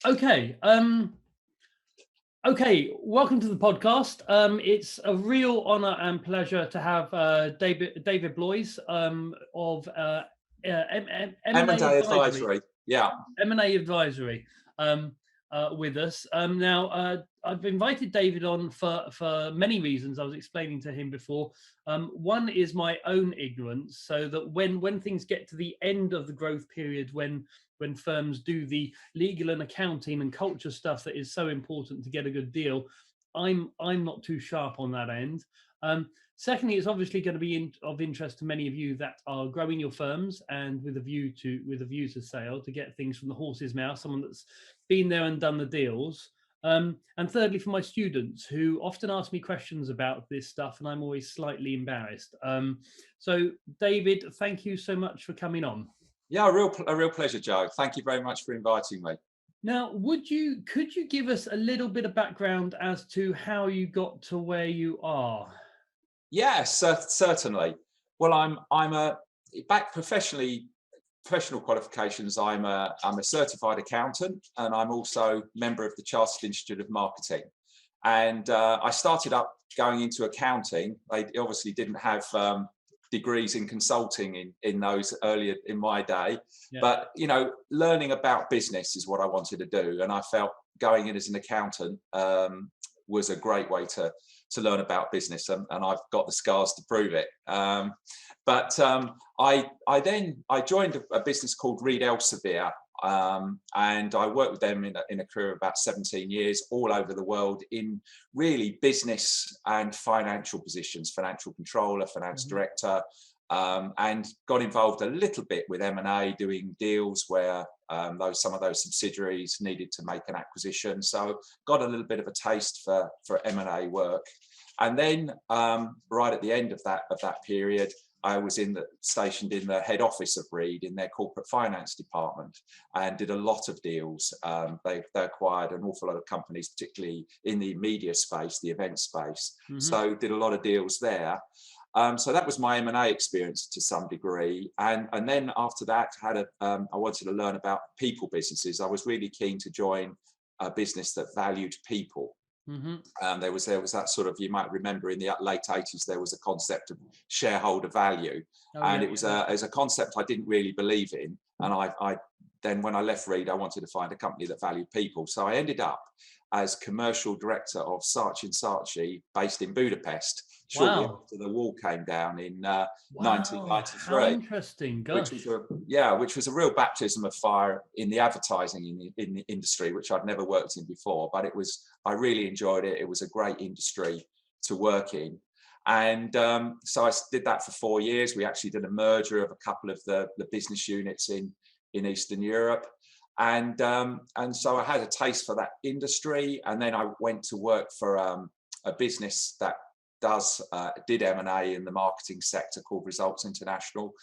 Okay. Okay. Welcome to the podcast. It's a real honor and pleasure to have David Blois of M&A M&A Advisory. advisory. Yeah. M&A Advisory with us. Now, I've invited David on for many reasons. I was explaining to him before. One is my own ignorance, so that when things get to the end of the growth period, when firms do the legal and accounting and culture stuff that is so important to get a good deal, I'm not too sharp on that end. Secondly, it's obviously going to be of interest to many of you that are growing your firms and with a view to sale, to get things from the horse's mouth, someone that's been there and done the deals. And thirdly, for my students who often ask me questions about this stuff, and I'm always slightly embarrassed. So, David, thank you so much for coming on. Yeah, a real pleasure, Joe. Thank you very much for inviting me. Now, could you give us a little bit of background as to how you got to where you are? Yes, certainly. Well, I'm a back professional qualifications. I'm a certified accountant, and I'm also member of the Chartered Institute of Marketing. And I started up going into accounting. They obviously didn't have degrees in consulting in those earlier in my day, but learning about business is what I wanted to do, and I felt going in as an accountant was a great way to learn about business, and I've got the scars to prove it. But I joined a business called Reed Elsevier, and I worked with them in a career of about 17 years all over the world in really business and financial positions, financial controller, finance director, and got involved a little bit with M&A, doing deals where some of those subsidiaries needed to make an acquisition. So got a little bit of a taste for M&A work. And then right at the end of that period, I was stationed in the head office of Reed in their corporate finance department, and did a lot of deals. They acquired an awful lot of companies, particularly in the media space, the event space. So did a lot of deals there. So that was my M&A experience to some degree. And then after that, I wanted to learn about people businesses. I was really keen to join a business that valued people. There was that sort of, you might remember in the late 80s, there was a concept of shareholder value. It was a concept I didn't really believe in. And then when I left Reed, I wanted to find a company that valued people. So I ended up as commercial director of Saatchi & Saatchi, based in Budapest, shortly after the wall came down in 1993. How interesting. Gosh. Which was a real baptism of fire in the advertising in the industry, which I'd never worked in before, but I really enjoyed it. It was a great industry to work in. And so I did that for 4 years. We actually did a merger of a couple of the business units in Eastern Europe. And so I had a taste for that industry. And then I went to work for a business that did M&A in the marketing sector called Results International,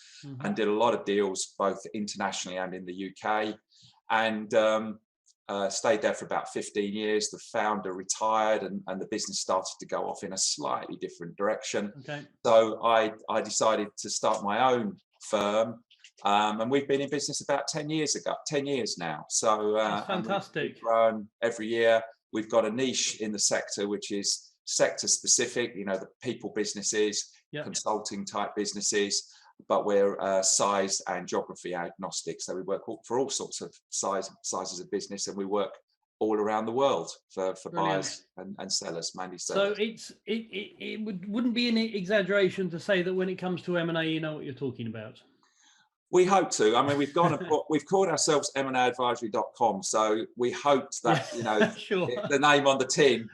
and did a lot of deals both internationally and in the UK. And stayed there for about 15 years. The founder retired, and the business started to go off in a slightly different direction. So I decided to start my own firm. And we've been in business about 10 years now. So that's fantastic. We've grown every year. We've got a niche in the sector, which is sector specific, the people businesses, consulting type businesses, but we're size and geography agnostic. So we work for all sorts of sizes of business, and we work all around the world for buyers and sellers, mainly sellers. So it wouldn't be an exaggeration to say that when it comes to M&A, you know what you're talking about. We hope to. I mean, we've called ourselves M&Aadvisory.com, so we hoped that the name on the tin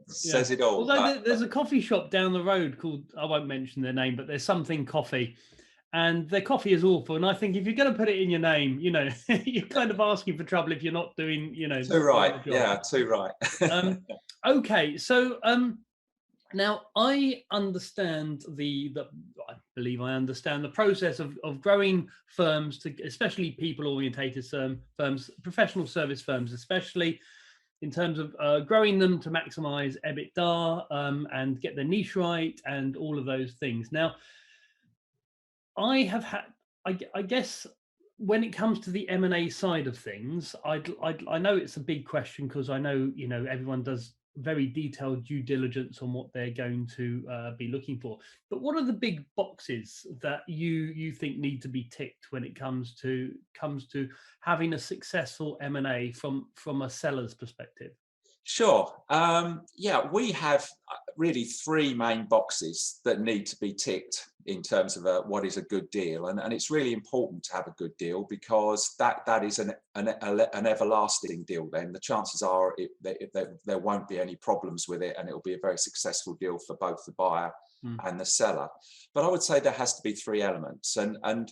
says it all. Although there's a coffee shop down the road called, I won't mention their name, but there's something coffee, and their coffee is awful. And I think if you're going to put it in your name, you're kind of asking for trouble if you're not doing, Too right. Yeah, too right. Okay, so. Now, I understand I believe I understand the process of growing firms, especially people-orientated firms, professional service firms, especially in terms of growing them to maximize EBITDA and get their niche right and all of those things. Now, I guess when it comes to the M&A side of things, I know it's a big question, because I know, everyone does very detailed due diligence on what they're going to be looking for. But what are the big boxes that you think need to be ticked when it comes to having a successful M&A from a seller's perspective? Sure. Yeah, we have really three main boxes that need to be ticked in terms of what is a good deal, and it's really important to have a good deal, because that is an everlasting deal. Then the chances are there won't be any problems with it, and it will be a very successful deal for both the buyer and the seller. But I would say there has to be three elements, and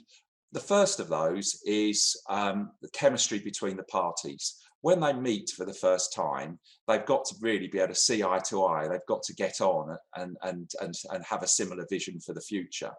the first of those is the chemistry between the parties. When they meet for the first time, they've got to really be able to see eye to eye. They've got to get on and have a similar vision for the future.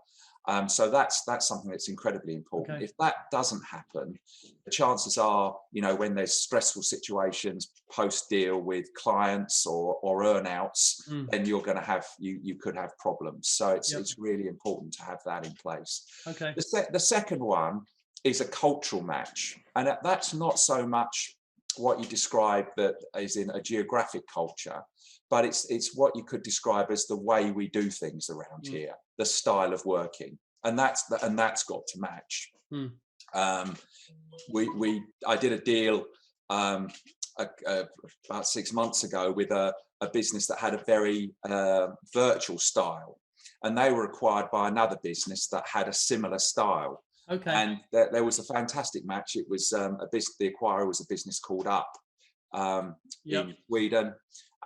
So that's something that's incredibly important. Okay. If that doesn't happen, the chances are, when there's stressful situations post-deal with clients or earn-outs, then you're going to have you could have problems. So it's really important to have that in place. Okay. The second one is a cultural match, and that's not so much what you describe that is in a geographic culture, but it's what you could describe as the way we do things around here, the style of working, and that's got to match. I did a deal about 6 months ago with a business that had a very virtual style, and they were acquired by another business that had a similar style. Okay. And there was a fantastic match. It was the acquirer was a business called Up in Sweden,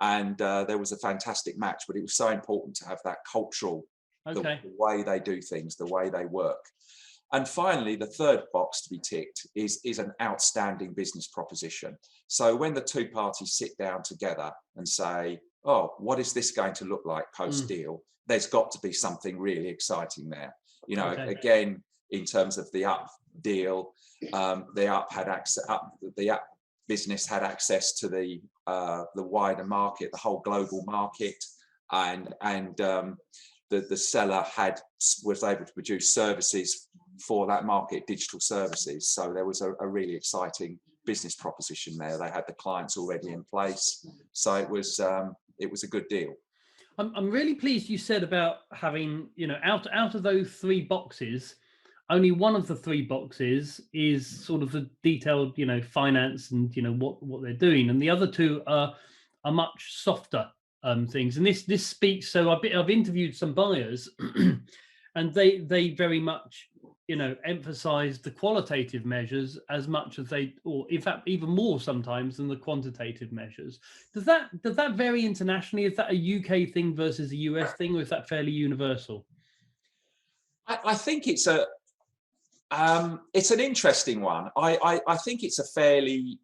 and there was a fantastic match. But it was so important to have that cultural, the way they do things, the way they work. And finally, the third box to be ticked is an outstanding business proposition. So when the two parties sit down together and say, "Oh, what is this going to look like post deal?" There's got to be something really exciting there. Again, in terms of the Up deal, the Up business had access to the wider market, the whole global market, and the seller was able to produce services for that market, digital services. So there was a really exciting business proposition there. They had the clients already in place, so it was a good deal. I'm really pleased you said about having, out of those three boxes, only one of the three boxes is sort of the detailed, finance and, what they're doing. And the other two are much softer things. And this speaks, so I've interviewed some buyers and they very much, emphasize the qualitative measures as much as or in fact, even more sometimes than the quantitative measures. Does that vary internationally? Is that a UK thing versus a US thing, or is that fairly universal? I think it's an interesting one. I think it's a fairly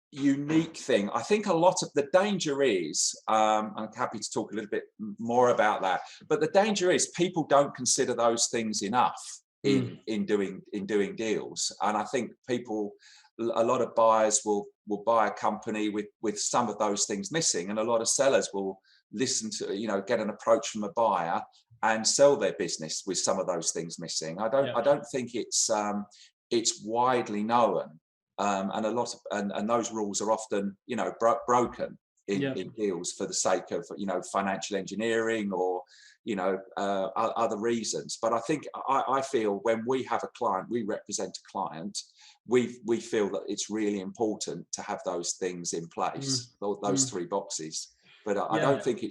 unique thing. I think a lot of the danger is, I'm happy to talk a little bit more about that, but the danger is people don't consider those things enough in doing deals. And I think a lot of buyers will buy a company with some of those things missing, and a lot of sellers will listen to, get an approach from a buyer and sell their business with some of those things missing. I don't think it's widely known, and a lot of and those rules are often broken in deals for the sake of financial engineering or other reasons. But I think I feel when we have a client, we represent a client, we feel that it's really important to have those things in place, those three boxes. But I don't think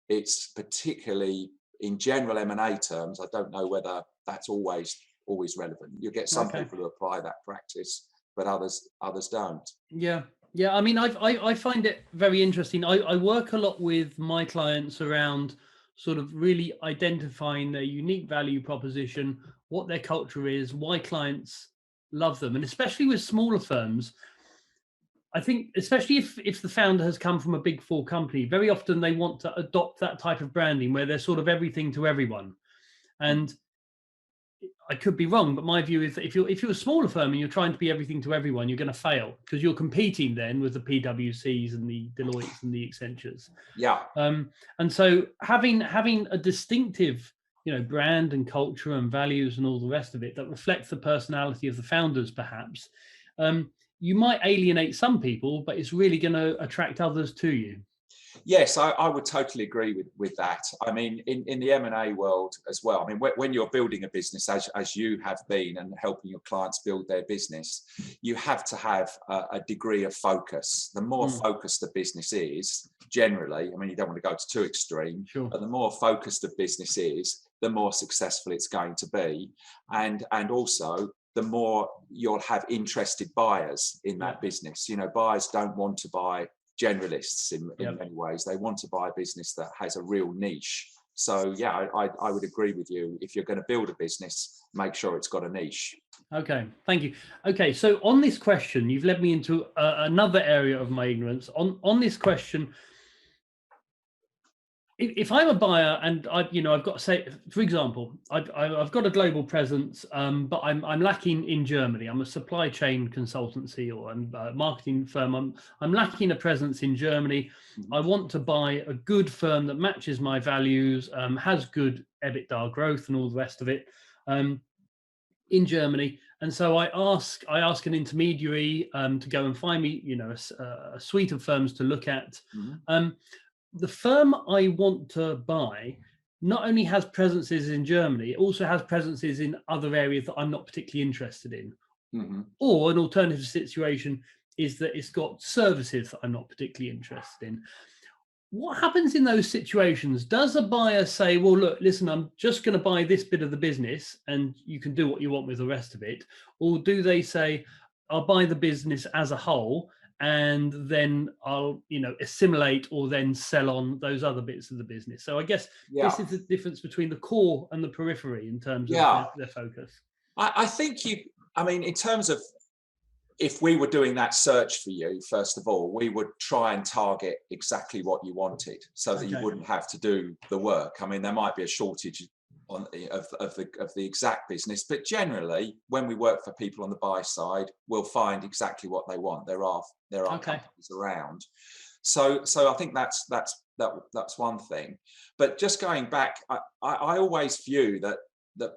it's particularly, in general M&A terms, I don't know whether that's always relevant. You get some people who apply that practice, but others don't. Yeah. I mean, I find it very interesting. I work a lot with my clients around sort of really identifying their unique value proposition, what their culture is, why clients love them, and especially with smaller firms. I think, especially if the founder has come from a big four company, very often they want to adopt that type of branding where they're sort of everything to everyone. And I could be wrong, but my view is that if you're a smaller firm and you're trying to be everything to everyone, you're going to fail, because you're competing then with the PwCs and the Deloittes and the Accentures. Yeah. And so having a distinctive brand and culture and values and all the rest of it that reflects the personality of the founders, perhaps, you might alienate some people, but it's really going to attract others to you. Yes, I would totally agree with that. I mean, in the M&A world as well, I mean, when you're building a business, as you have been, and helping your clients build their business, you have to have a degree of focus. The more focused the business is, generally, I mean, you don't want to go to too extreme, Sure. but the more focused the business is, the more successful it's going to be. And also, the more you'll have interested buyers in that business. You know, buyers don't want to buy generalists in many ways. They want to buy a business that has a real niche. So yeah, I would agree with you. If you're going to build a business, make sure it's got a niche. Okay, thank you. Okay, so on this question, you've led me into another area of my ignorance. On this question, if I'm a buyer and I've got to say, for example, I've got a global presence, but I'm lacking in Germany. I'm a supply chain consultancy, or I'm a marketing firm. I'm lacking a presence in Germany. I want to buy a good firm that matches my values, has good EBITDA growth and all the rest of it, in Germany. And so I ask an intermediary to go and find me, a suite of firms to look at. The firm I want to buy not only has presences in Germany, it also has presences in other areas that I'm not particularly interested in. Or an alternative situation is that it's got services that I'm not particularly interested in. What happens in those situations? Does a buyer say, well, look, listen, I'm just going to buy this bit of the business and you can do what you want with the rest of it? Or do they say, I'll buy the business as a whole and then I'll, assimilate or then sell on those other bits of the business? So I guess this is the difference between the core and the periphery in terms of their focus. I think in terms of, if we were doing that search for you, first of all, we would try and target exactly what you wanted, so that you wouldn't have to do the work. I mean, there might be a shortage of the exact business, but generally, when we work for people on the buy side, we'll find exactly what they want. There are companies around, so I think that's one thing. But just going back, I always view that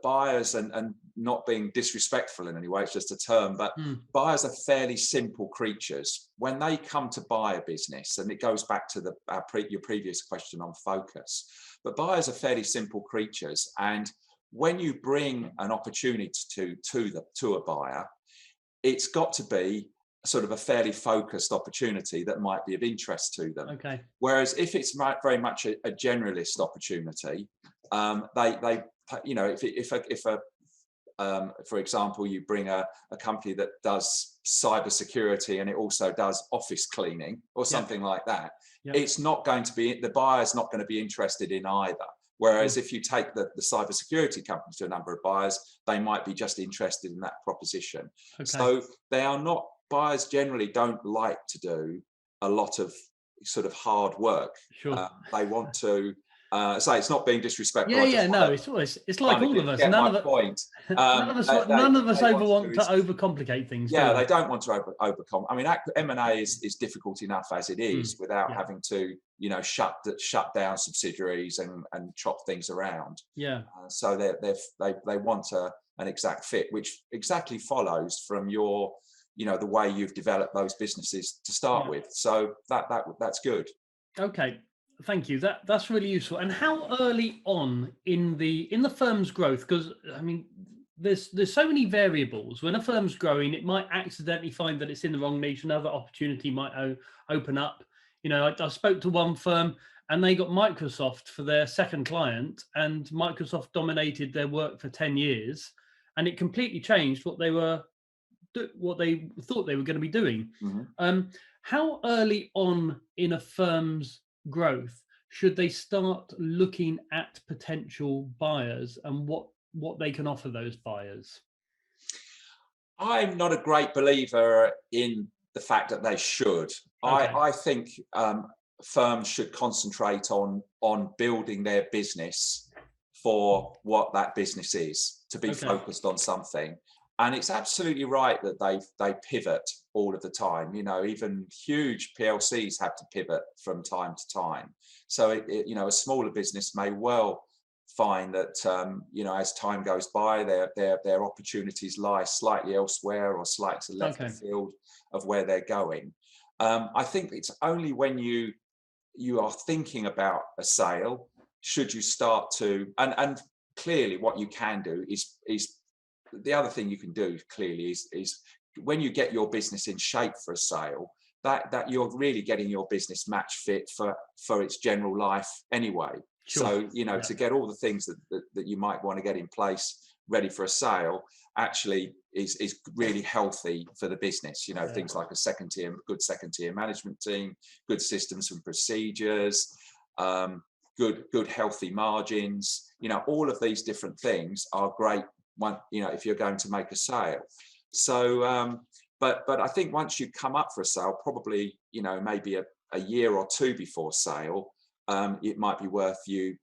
buyers, and not being disrespectful in any way, it's just a term, but buyers are fairly simple creatures. When they come to buy a business, and it goes back to your previous question on focus, but buyers are fairly simple creatures. And when you bring an opportunity to a buyer, it's got to be sort of a fairly focused opportunity that might be of interest to them. Whereas if it's very much a generalist opportunity, for example, you bring a company that does cybersecurity and it also does office cleaning or something like that, it's not going to be, the buyer's not going to be interested in either. Whereas if you take the cybersecurity company to a number of buyers, they might be just interested in that proposition. So buyers generally don't like to do a lot of sort of hard work. They want to say, it's not being disrespectful. It's like all of us. None of us want to overcomplicate things. They don't want to overcomplicate. I mean, M&A is difficult enough as it is, without having to, shut down subsidiaries and chop things around. So they want an exact fit, which exactly follows from your, the way you've developed those businesses to start with. So that's good. Okay. Thank you. That's really useful. And how early on in the firm's growth? Because I mean, there's so many variables. When a firm's growing, it might accidentally find that it's in the wrong niche. Another opportunity might open up. I spoke to one firm and they got Microsoft for their second client, and Microsoft dominated their work for 10 years, and it completely changed what they thought they were going to be doing. How early on in a firm's growth should they start looking at potential buyers and what they can offer those buyers? I'm not a great believer in the fact that they should. I think firms should concentrate on building their business for what that business is, to be focused on something. And it's absolutely right that they pivot all of the time. Even huge PLCs have to pivot from time to time. So a smaller business may well find that as time goes by, their opportunities lie slightly elsewhere or slightly left the field of where they're going. I think it's only when you are thinking about a sale should you start to, and clearly what you can do is the other thing you can do clearly is when you get your business in shape for a sale, that you're really getting your business match fit for its general life anyway. Sure. So, to get all the things that you might want to get in place ready for a sale actually is really healthy for the business. Things like a good second tier management team, good systems and procedures, good healthy margins. All of these different things are great if you're going to make a sale. So but I think once you come up for a sale, probably maybe a year or two before sale, it might be worth you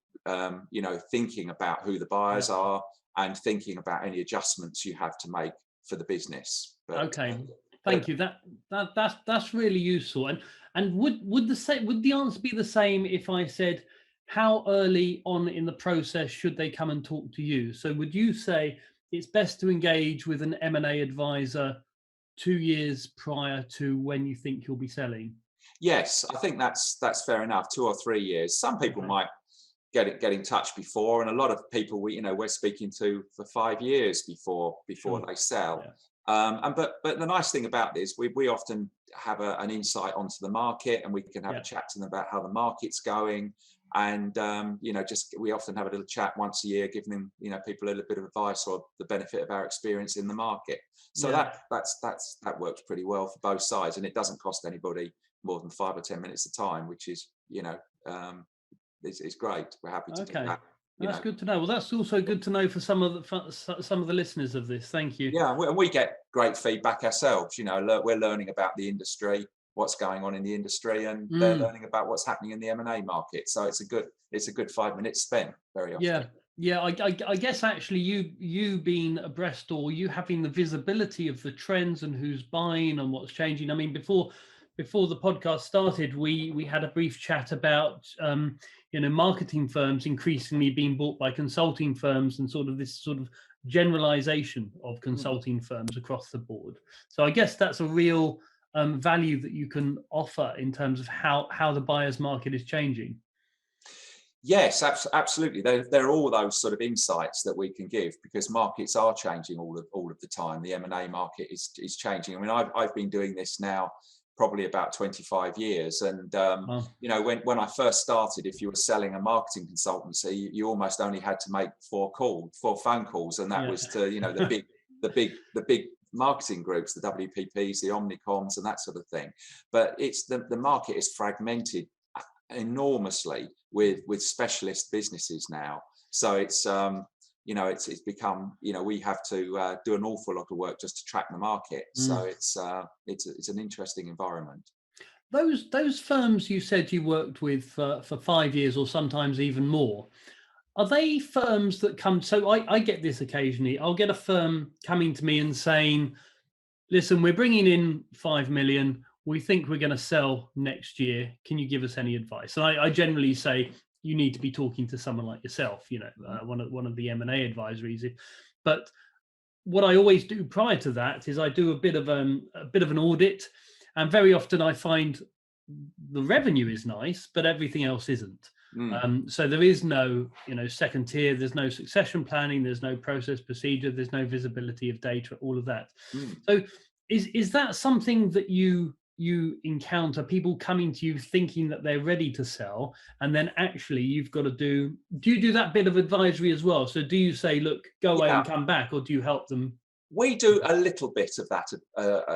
thinking about who the buyers are and thinking about any adjustments you have to make for the business. Thank you. That's really useful. And would the answer be the same if I said, how early on in the process should they come and talk to you? So would you say it's best to engage with an M&A advisor 2 years prior to when you think you'll be selling? Yes, I think that's fair enough. 2 or 3 years. Some people might get in touch before, and a lot of people we're speaking to for 5 years before they sell. Yeah. But the nice thing about this, we often have an insight onto the market, and we can have a chat to them about how the market's going. And we often have a little chat once a year, giving them people a little bit of advice or the benefit of our experience in the market. So that works pretty well for both sides, and it doesn't cost anybody more than 5 or 10 minutes of time, which is is great. We're happy to do that. That's good to know. Well, that's also good to know for some of the listeners of this. Thank you. Yeah, we get great feedback ourselves. We're learning about the industry, what's going on in the industry, and they're learning about what's happening in the M&A market. So it's a good 5 minutes spent very often. Yeah. I guess actually you being abreast, or you having the visibility of the trends and who's buying and what's changing. I mean, before the podcast started, we had a brief chat about marketing firms increasingly being bought by consulting firms, and this sort of generalization of consulting firms across the board. So I guess that's a real value that you can offer in terms of how the buyer's market is changing. Yes, absolutely. There are all those sort of insights that we can give, because markets are changing all of the time. The M&A market is changing. I mean, I've been doing this now probably about 25 years. And, when I first started, if you were selling a marketing consultancy, you almost only had to make 4 phone calls. And that was to, the big marketing groups, the WPPs, the Omnicoms and that sort of thing. But it's the market is fragmented enormously with specialist businesses now. So it's, it's become, we have to do an awful lot of work just to track the market. So it's an interesting environment. Those firms you said you worked with for 5 years or sometimes even more, are they firms that come? So I get this occasionally. I'll get a firm coming to me and saying, listen, we're bringing in 5 million. We think we're going to sell next year. Can you give us any advice? And I generally say, you need to be talking to someone like yourself, one of the M&A advisories. But what I always do prior to that is I do a bit of an audit, and very often I find the revenue is nice, but everything else isn't. So there is no, second tier. There's no succession planning. There's no process procedure. There's no visibility of data. All of that. So is that something that you encounter, people coming to you thinking that they're ready to sell, and then actually you've got to do you do that bit of advisory as well? So do you say, look, go away and come back, or do you help them? We do a little bit of that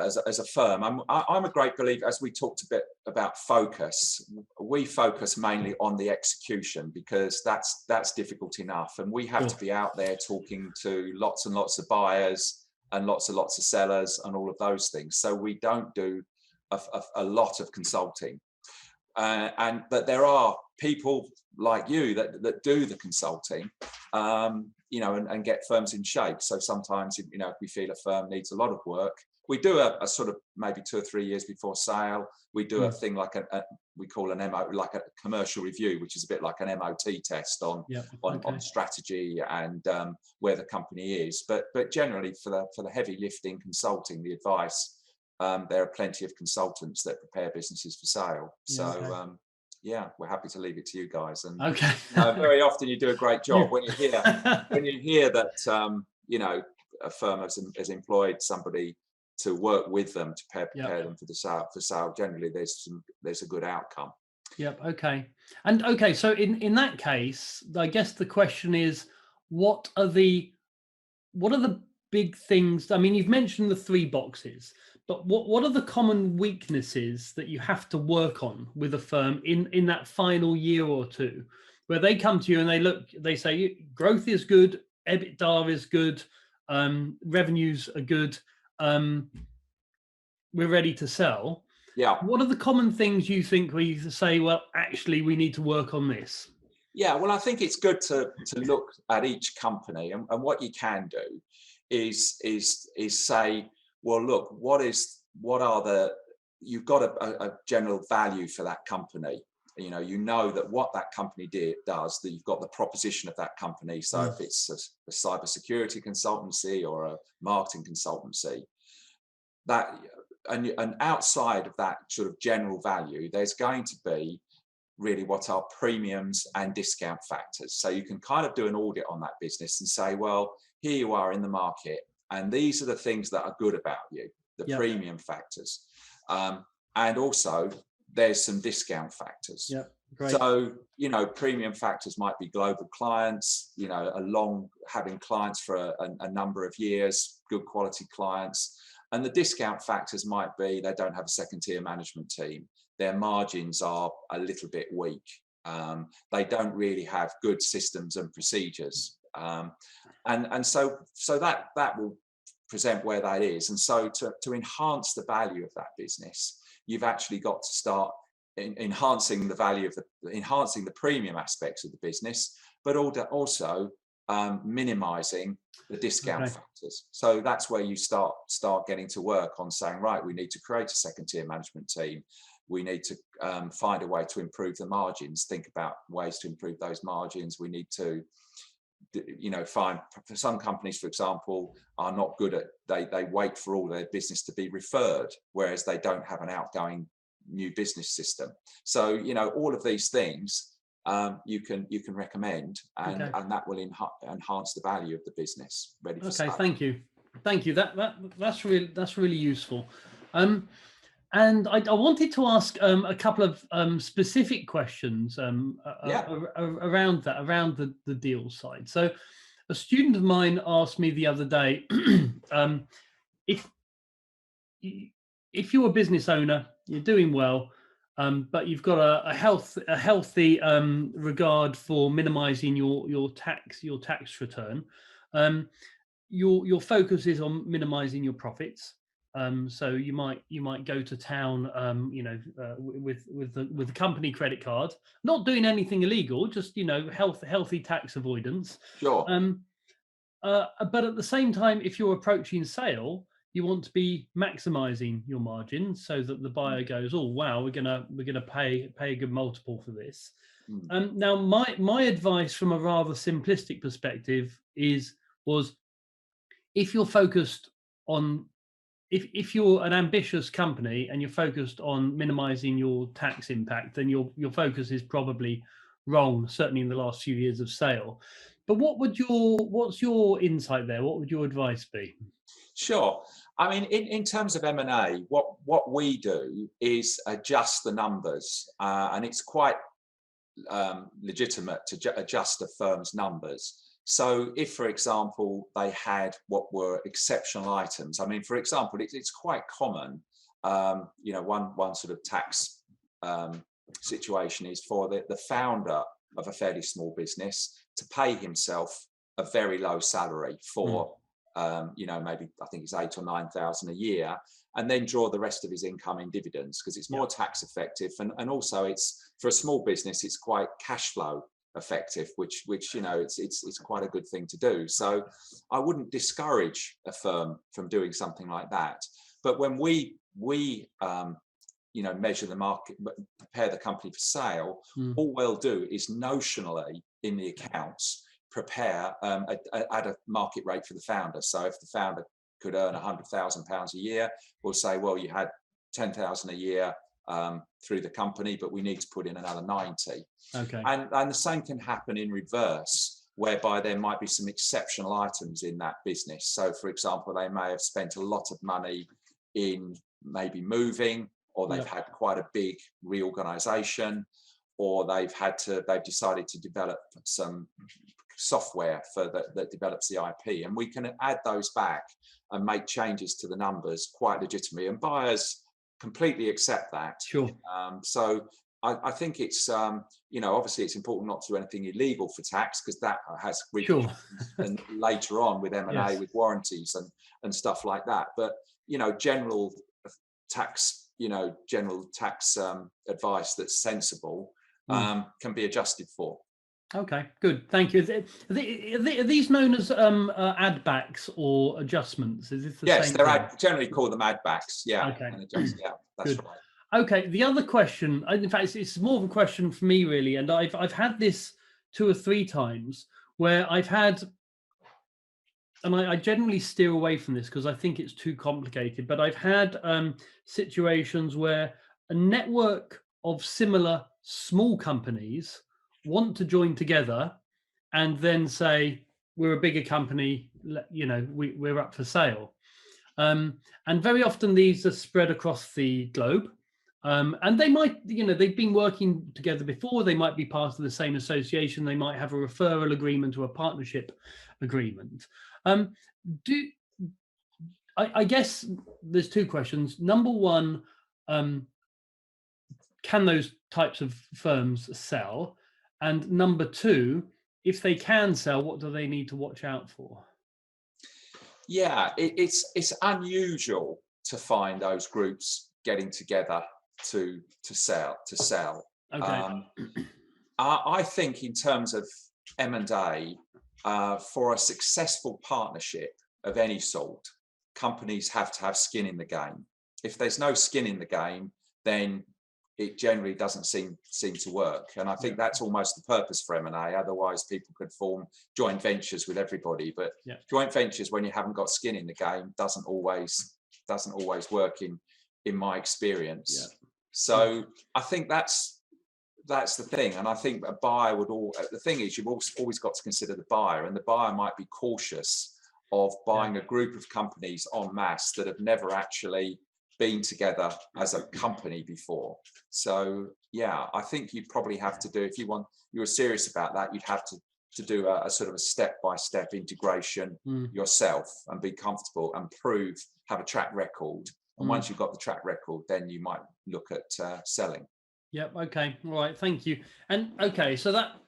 as a firm. I'm a great believer, as we talked a bit about focus, we focus mainly on the execution, because that's difficult enough. And we have to be out there talking to lots and lots of buyers and lots of sellers and all of those things. So we don't do a lot of consulting. But there are people like you that do the consulting, you know, and get firms in shape. So sometimes, you know, if we feel a firm needs a lot of work, we do a sort of maybe 2 or 3 years before sale, we do a thing like we call an MO, like a commercial review, which is a bit like an MOT test on strategy and where the company is. But generally for the heavy lifting consulting, the advice, there are plenty of consultants that prepare businesses for sale. So yeah, we're happy to leave it to you guys. And very often you do a great job when you hear that you know, a firm has employed somebody to work with them to prepare them for the sale. Generally, there's a good outcome. Yep. Okay. And okay, so in that case, I guess the question is, what are the big things? I mean, you've mentioned the 3 boxes, but what are the common weaknesses that you have to work on with a firm in that final year or two, where they come to you and they say growth is good, EBITDA is good, revenues are good, we're ready to sell. Yeah. What are the common things you think where you say, well, actually, we need to work on this? Yeah, well, I think it's good to look at each company, and what you can do is say, well, look, you've got a general value for that company. You know that what that company does, that you've got the proposition of that company. So if it's a cybersecurity consultancy or a marketing consultancy, that and outside of that sort of general value, there's going to be really what are premiums and discount factors. So you can kind of do an audit on that business and say, well, here you are in the market, and these are the things that are good about you, the premium factors. And also there's some discount factors. Yeah, great. So, you know, premium factors might be global clients, you know, having clients for a number of years, good quality clients. And the discount factors might be they don't have a second tier management team. Their margins are a little bit weak. They don't really have good systems and procedures. And so that will present where that is. And so to enhance the value of that business, you've actually got to start enhancing the value of enhancing the premium aspects of the business, but also minimizing the discount factors. So that's where you start getting to work on saying, right, we need to create a second tier management team. We need to find a way to improve the margins, think about ways to improve those margins. We need to, you know, find, for some companies, for example, are not good at, they wait for all their business to be referred, whereas they don't have an outgoing new business system. So, you know, all of these things you can recommend, and that will enhance the value of the business. Ready for sale. Thank you. That's really useful. And I wanted to ask a couple of specific questions around the deal side. So a student of mine asked me the other day, if you're a business owner, you're doing well, but you've got a healthy regard for minimizing your tax return. Your focus is on minimizing your profits. So you might go to town, you know, with the company credit card, not doing anything illegal, just, you know, healthy tax avoidance. Sure. But at the same time, if you're approaching sale, you want to be maximizing your margin so that the buyer goes, oh wow, we're gonna pay a good multiple for this. Now my advice from a rather simplistic perspective was if you're focused on, if you're an ambitious company and you're focused on minimizing your tax impact, then your focus is probably wrong, certainly in the last few years of sale. But what's your insight there? What would your advice be? Sure. I mean, in terms of M&A, what we do is adjust the numbers, and it's quite legitimate to adjust a firm's numbers. So if, for example, they had what were exceptional items, I mean, for example, it's quite common, you know, one sort of tax situation is for the founder of a fairly small business to pay himself a very low salary for maybe I think it's 8,000 or 9,000 a year, and then draw the rest of his income in dividends, because it's more tax effective, and also it's, for a small business, it's quite cash flow effective, which it's quite a good thing to do. So I wouldn't discourage a firm from doing something like that. But when we measure the market, prepare the company for sale, all we'll do is notionally in the accounts prepare at a market rate for the founder. So if the founder could earn £100,000 a year, we'll say, well, you had 10,000 a year through the company, but we need to put in another 90. Okay. And the same can happen in reverse, whereby there might be some exceptional items in that business. So for example, they may have spent a lot of money in maybe moving, or they've had quite a big reorganization, or they've decided to develop some software that develops the IP, and we can add those back and make changes to the numbers quite legitimately, and buyers completely accept that. Sure. So I think it's obviously it's important not to do anything illegal for tax, because that has repercussions and later on with M&A, with warranties and stuff like that. But general tax advice that's sensible can be adjusted for. Okay, good, thank you. Are these known as add backs or adjustments? Is this the yes, same they're generally called them add backs. Yeah. Okay. Yeah, that's Good. right. Okay, the other question, in fact, it's more of a question for me really, and I've had this 2 or 3 times where I've had, and I generally steer away from this because I think it's too complicated, but I've had situations where a network of similar small companies want to join together and then say, we're a bigger company, we're up for sale. And very often these are spread across the globe. And they might, they've been working together before, they might be part of the same association, they might have a referral agreement or a partnership agreement. I guess there's 2 questions. Number one, can those types of firms sell? And number 2, if they can sell, what do they need to watch out for? Yeah, it's unusual to find those groups getting together to sell. Okay. I think in terms of M&A, for a successful partnership of any sort, companies have to have skin in the game. If there's no skin in the game, then it generally doesn't seem to work. And I think that's almost the purpose for M&A. Otherwise, people could form joint ventures with everybody. But joint ventures, when you haven't got skin in the game, doesn't always work in my experience. Yeah. So I think that's the thing. And I think a buyer the thing is, you've always got to consider the buyer, and the buyer might be cautious of buying a group of companies en masse that have never actually been together as a company before. So yeah, I think you'd probably have to do, if you were serious about that, you'd have to do a sort of a step-by-step integration yourself, and be comfortable and have a track record. And once you've got the track record, then you might look at selling. Yep. Okay. All right. Thank you. And okay, so that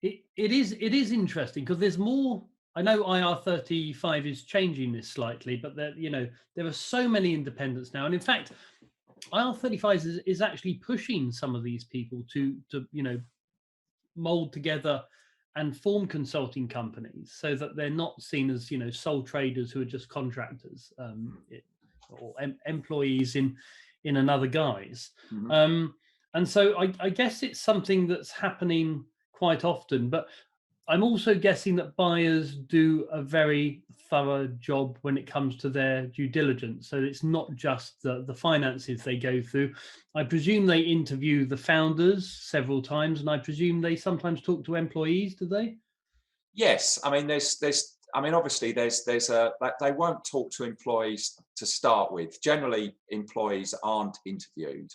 it is interesting, because there's more. I know IR35 is changing this slightly, but there are so many independents now, and in fact, IR35 is actually pushing some of these people to mold together and form consulting companies, so that they're not seen as sole traders who are just contractors or employees in another guise. Mm-hmm. And so I guess it's something that's happening quite often, but I'm also guessing that buyers do a very thorough job when it comes to their due diligence. So it's not just the finances they go through. I presume they interview the founders several times, and I presume they sometimes talk to employees, do they? Yes. I mean, obviously they won't talk to employees to start with. Generally, employees aren't interviewed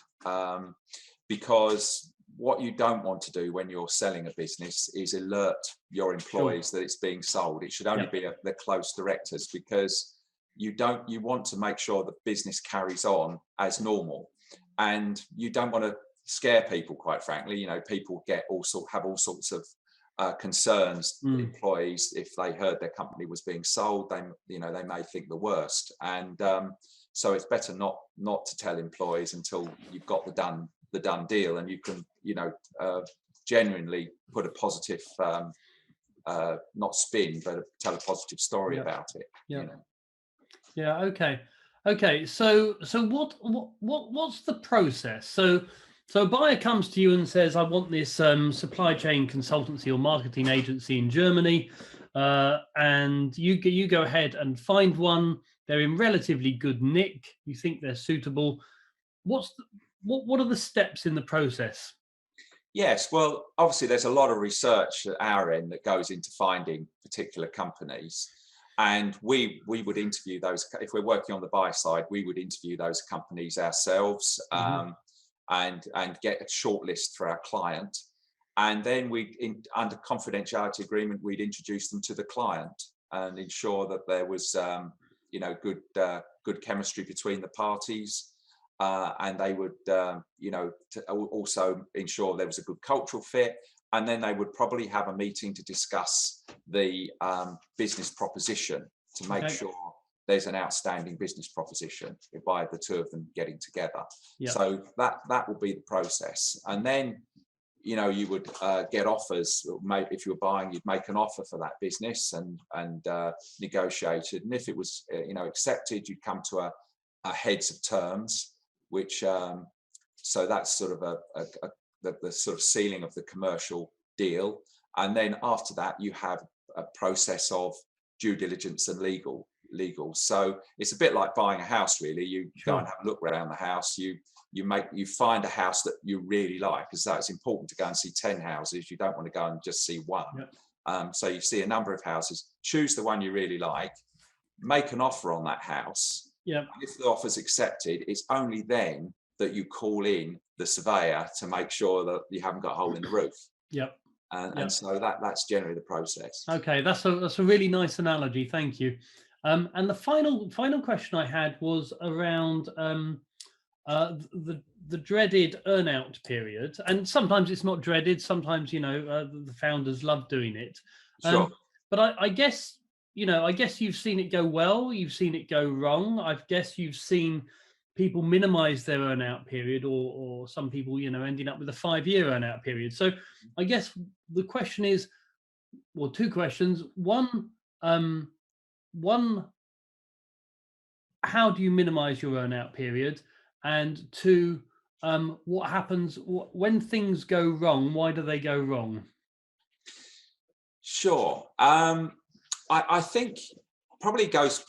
because what you don't want to do when you're selling a business is alert your employees that it's being sold. It should only be the close directors, because you want to make sure the business carries on as normal, and you don't want to scare people, quite frankly. People have all sorts of concerns employees. If they heard their company was being sold, they may think the worst. And so it's better not to tell employees until you've got the done deal, and you can genuinely put a positive, not spin, but tell a positive story about it. Yeah. Okay. So what's the process? So a buyer comes to you and says, I want this supply chain consultancy or marketing agency in Germany, and you go ahead and find one. They're in relatively good nick. You think they're suitable. What are the steps in the process? Yes, well, obviously there's a lot of research at our end that goes into finding particular companies. And we would interview those, if we're working on the buy side, we would interview those companies ourselves, and get a short list for our client. And then under confidentiality agreement, we'd introduce them to the client and ensure that there was good chemistry between the parties. And they would also ensure there was a good cultural fit. And then they would probably have a meeting to discuss the business proposition, to make sure there's an outstanding business proposition by the two of them getting together. So that will be the process. And then, you would get offers. Maybe if you were buying, you'd make an offer for that business and negotiate it. And if it was accepted, you'd come to a heads of terms, which so that's sort of the sort of ceiling of the commercial deal. And then after that, you have a process of due diligence and legal. So it's a bit like buying a house, really. You go and have a look around the house. You find a house that you really like, because that's important to go and see 10 houses. You don't want to go and just see one. So you see a number of houses, choose the one you really like, make an offer on that house. If the offer's accepted, it's only then that you call in the surveyor to make sure that you haven't got a hole in the roof. And so that's generally the process. Okay, that's a really nice analogy. Thank you. And the final question I had was around the dreaded earn-out period. And sometimes it's not dreaded. Sometimes the founders love doing it. But I guess you've seen it go well. You've seen it go wrong. I guess you've seen people minimize their earn-out period, or some people ending up with a 5-year earn-out period. So I guess the question is, well, two questions. One, how do you minimize your earn-out period? And two, what happens when things go wrong? Why do they go wrong? Sure. I think probably goes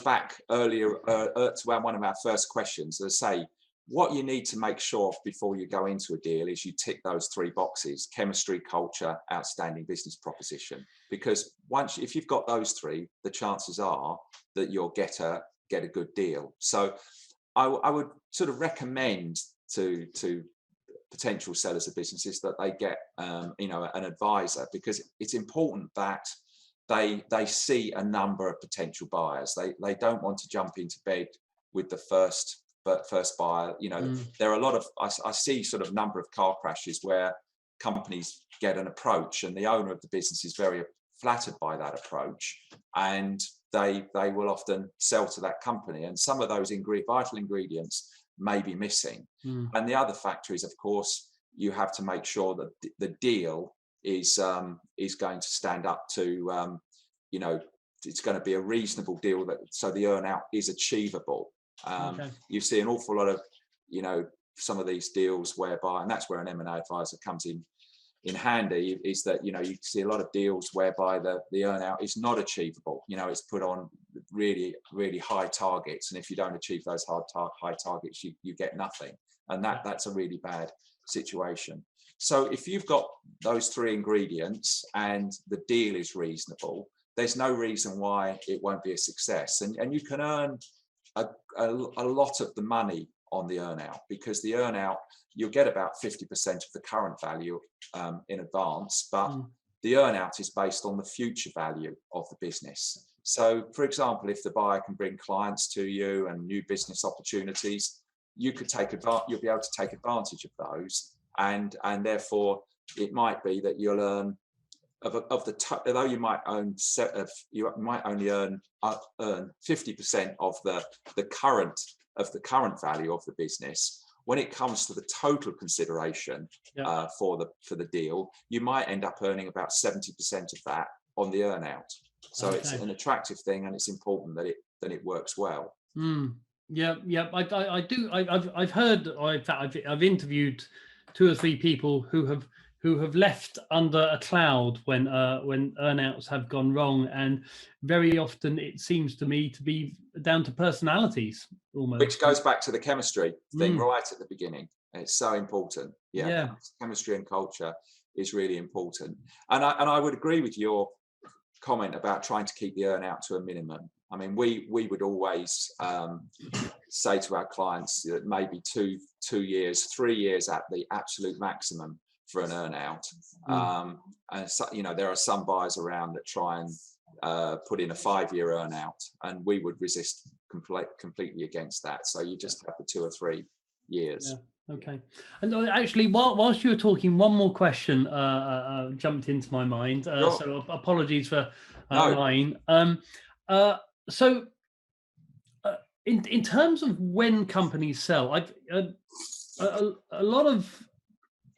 back earlier to one of our first questions. As I say, what you need to make sure of before you go into a deal is you tick those 3 boxes: chemistry, culture, outstanding business proposition. Because if you've got those 3, the chances are that you'll get a good deal. So I would sort of recommend to potential sellers of businesses that they get an advisor, because it's important that they see a number of potential buyers. They don't want to jump into bed with the first buyer. There are a lot of, I see sort of number of car crashes where companies get an approach and the owner of the business is very flattered by that approach, and they will often sell to that company, and some of those vital ingredients may be missing. And the other factor is, of course, you have to make sure that the deal is going to stand up to it's going to be a reasonable deal, so the earn out is achievable. You see an awful lot of some of these deals whereby, and that's where an M&A advisor comes in handy, is that you see a lot of deals whereby the earn out is not achievable. It's put on really, really high targets, and if you don't achieve those high targets, you get nothing, and that's a really bad situation. So if you've got those 3 ingredients and the deal is reasonable, there's no reason why it won't be a success, and you can earn a lot of the money on the earn out, because the earn out, you'll get about 50% of the current value in advance, but the earn out is based on the future value of the business. So, for example, if the buyer can bring clients to you and new business opportunities, you'll be able to take advantage of those, and therefore it might be that you'll earn although you might own you might only earn 50% of the current value of the business. When it comes to the total consideration for the deal, you might end up earning about 70% of that on the earnout. So it's an attractive thing, and it's important that it works well. Yeah, I do. I've heard. I've interviewed 2 or 3 people who have left under a cloud when earnouts have gone wrong, and very often it seems to me to be down to personalities almost. Which goes back to the chemistry thing right at the beginning. It's so important. Yeah. Chemistry and culture is really important. And I would agree with your comment about trying to keep the earnout to a minimum. I mean, we would always say to our clients that maybe 2 years, 3 years at the absolute maximum for an earnout. And so, there are some buyers around that try and put in a 5-year earnout, and we would resist completely against that. So you just have the 2 or 3 years. Yeah. Okay. And actually, whilst you were talking, one more question jumped into my mind. Sure. So apologies for lying. So in terms of when companies sell, a lot of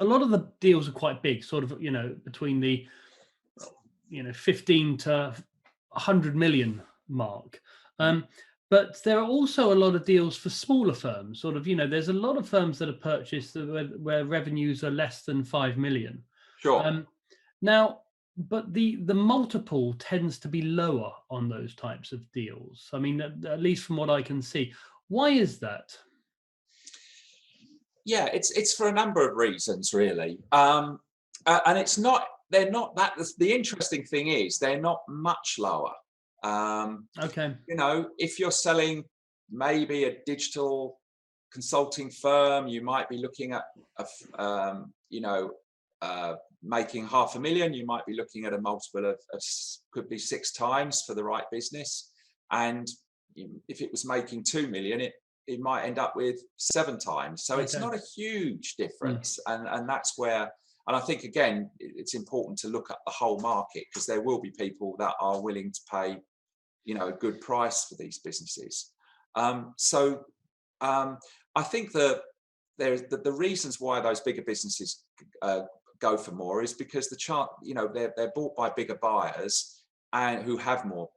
the deals are quite big, sort of, between the 15 to 100 million mark. But there are also a lot of deals for smaller firms, sort of, there's a lot of firms that are purchased where revenues are less than 5 million. Sure. Now, but the multiple tends to be lower on those types of deals. I mean, at least from what I can see. Why is that? Yeah, it's for a number of reasons, really. And they're not that. The interesting thing is they're not much lower. Okay. If you're selling maybe a digital consulting firm, you might be looking at making 500,000. You might be looking at a multiple of could be 6 times for the right business. And if it was making 2 million, it might end up with 7 times. So it's not a huge difference. And that's where, and I think, again, it's important to look at the whole market, because there will be people that are willing to pay, a good price for these businesses. So I think the reasons why those bigger businesses go for more is because they're bought by bigger buyers and who have more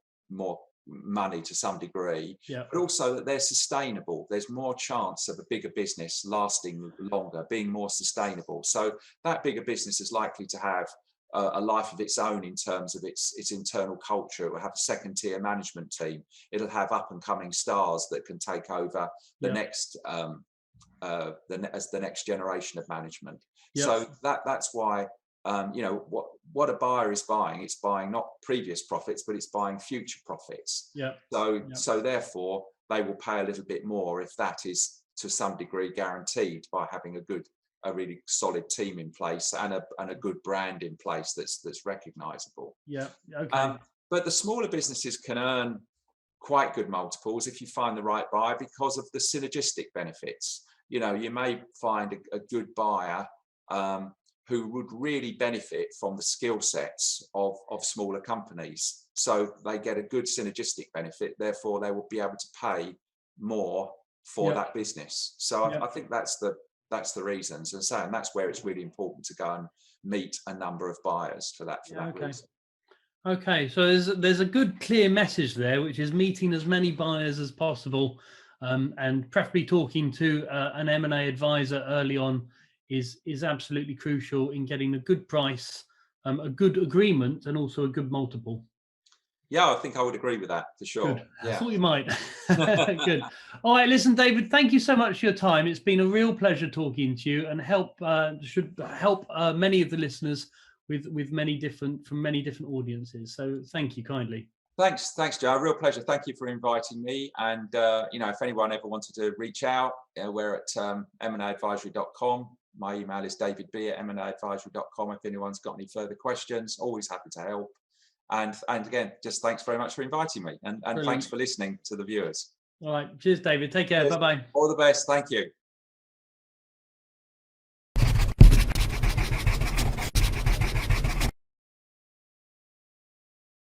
money to some degree, but also that they're sustainable. There's more chance of a bigger business lasting longer, being more sustainable. So that bigger business is likely to have a life of its own in terms of its internal culture. It will have a 2nd-tier management team. It'll have up-and-coming stars that can take over the next as the next generation of management. So that's why what a buyer is buying, it's buying not previous profits, but it's buying future profits. So therefore they will pay a little bit more if that is to some degree guaranteed by having a really solid team in place and a good brand in place that's recognizable. But the smaller businesses can earn quite good multiples if you find the right buyer, because of the synergistic benefits. You may find a good buyer who would really benefit from the skill sets of smaller companies. So they get a good synergistic benefit, therefore they will be able to pay more for that business. So I think that's the reasons, and that's where it's really important to go and meet a number of buyers for that reason. Okay, so there's a good clear message there, which is meeting as many buyers as possible, and preferably talking to an M&A advisor early on is absolutely crucial in getting a good price, a good agreement, and also a good multiple. Yeah, I think I would agree with that for sure. Good. I thought you might. Good. All right, listen, David, thank you so much for your time. It's been a real pleasure talking to you, and should help many of the listeners with many different audiences. So thank you kindly. Thanks, Joe. A real pleasure. Thank you for inviting me. And if anyone ever wanted to reach out, we're at mnaadvisory.com. My email is davidb@mnaadvisory.com. If anyone's got any further questions, always happy to help. And again, just thanks very much for inviting me, and thanks for listening to the viewers. All right. Cheers, David. Take care. Bye-bye. All the best. Thank you.